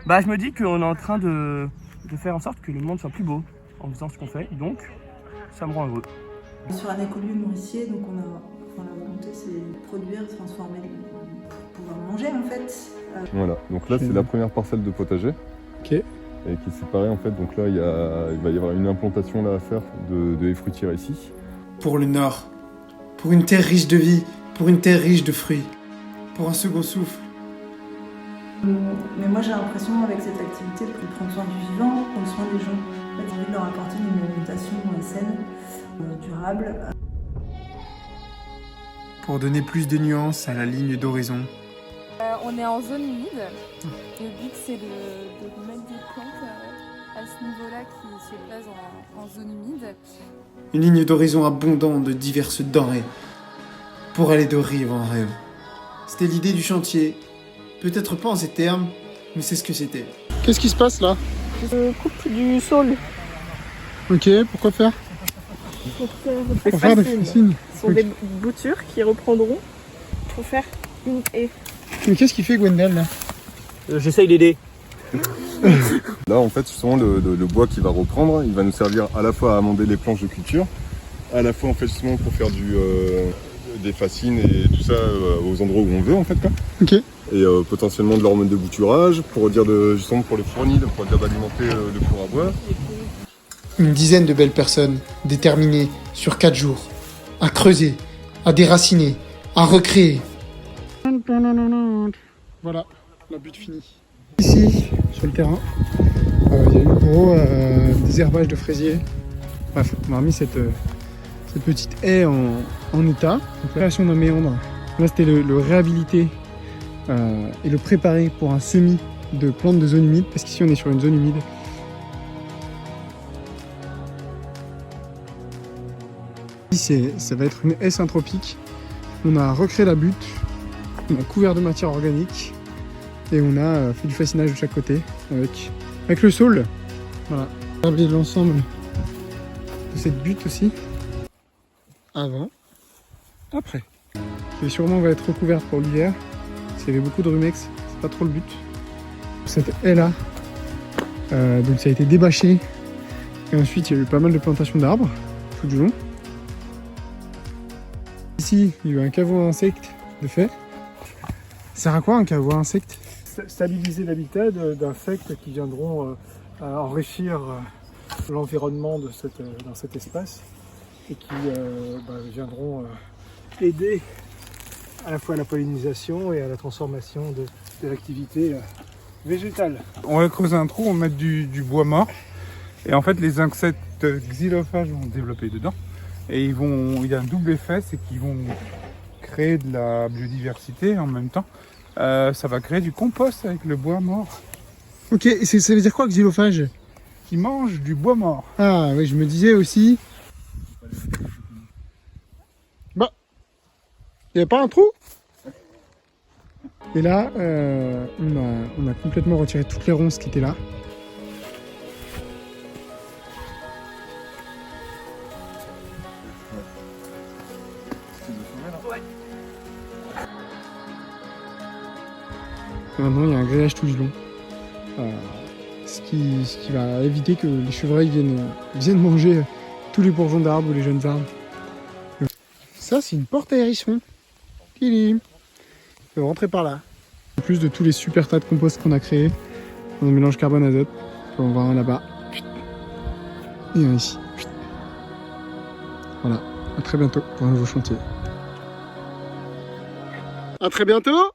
Bah je me dis qu'on est en train de faire en sorte que le monde soit plus beau en faisant ce qu'on fait, donc ça me rend heureux. Sur un écolieu nourricier, donc la volonté c'est de produire, transformer pour pouvoir manger en fait. Voilà, donc là c'est la première parcelle de potager. Ok. Et qui est séparée en fait, donc là il va y avoir une implantation là à faire de haies fruitières ici. Pour le Nord, pour une terre riche de vie, pour une terre riche de fruits, pour un second souffle. Mais moi j'ai l'impression avec cette activité de prendre soin du vivant, prendre soin des gens. En fait, j'ai envie de leur apporter une alimentation saine, durable. Pour donner plus de nuances à la ligne d'horizon. On est en zone humide. Le but c'est de mettre des plantes à ce niveau-là qui se placent en zone humide. Une ligne d'horizon abondante de diverses denrées. Pour aller de rêve en rêve. C'était l'idée du chantier. Peut-être pas en ces termes, mais c'est ce que c'était. Qu'est-ce qui se passe là? Je coupe du saule Ok, pourquoi faire? pour faire des fascines. Ce sont des boutures qui reprendront pour faire une haie. Mais qu'est-ce qu'il fait Gwendal là? J'essaye d'aider. Là en fait justement le bois qui va reprendre, il va nous servir à la fois à amender les planches de culture, à la fois en fait justement pour faire des fascines et tout ça aux endroits où on veut en fait quoi. Ok. Et potentiellement de l'hormone de bouturage, pour dire justement pour les fournis, pour dire d'alimenter le four à bois. Une dizaine de belles personnes, déterminées sur 4 jours, à creuser, à déraciner, à recréer. Voilà, la butte finie. Ici, sur le terrain, il y a eu gros désherbage de fraisiers. Bref, on a remis cette petite haie en état. Donc, la création d'un méandre. Là, c'était le réhabiliter et le préparer pour un semis de plantes de zone humide, parce qu'ici, on est sur une zone humide. Ici, ça va être une haie syntropique. On a recréé la butte, on a couvert de matière organique et on a fait du fascinage de chaque côté avec le saule. Voilà. Regardez l'ensemble de cette butte aussi. Avant, après. Qui sûrement va être recouverte pour l'hiver. S'il y avait beaucoup de rumex, c'est pas trop le but. Cette haie là, donc ça a été débâché. Et ensuite il y a eu pas mal de plantations d'arbres tout du long. Ici, il y a eu un caveau à insectes de fait. Ça sert à quoi un caveau à insectes? Stabiliser l'habitat d'insectes qui viendront enrichir l'environnement dans cet espace et qui viendront aider à la fois à la pollinisation et à la transformation de l'activité végétale. On va creuser un trou, on va mettre du bois mort et en fait les insectes xylophages vont se développer dedans. Et il y a un double effet, c'est qu'ils vont créer de la biodiversité en même temps. Ça va créer du compost avec le bois mort. Ok, et ça veut dire quoi xylophage? Qui mange du bois mort. Ah oui, je me disais aussi. Bah, il n'y avait pas un trou? Et là, on a complètement retiré toutes les ronces qui étaient là. Et maintenant, il y a un grillage tout du long. Ce qui va éviter que les chevreuils viennent manger tous les bourgeons d'arbres ou les jeunes arbres. Ça, c'est une porte à hérisson. Il faut rentrer par là. En plus de tous les super tas de compost qu'on a créés, on a un mélange carbone-azote. On peut en voir un là-bas. Et un ici. Voilà. À très bientôt pour un nouveau chantier. À très bientôt!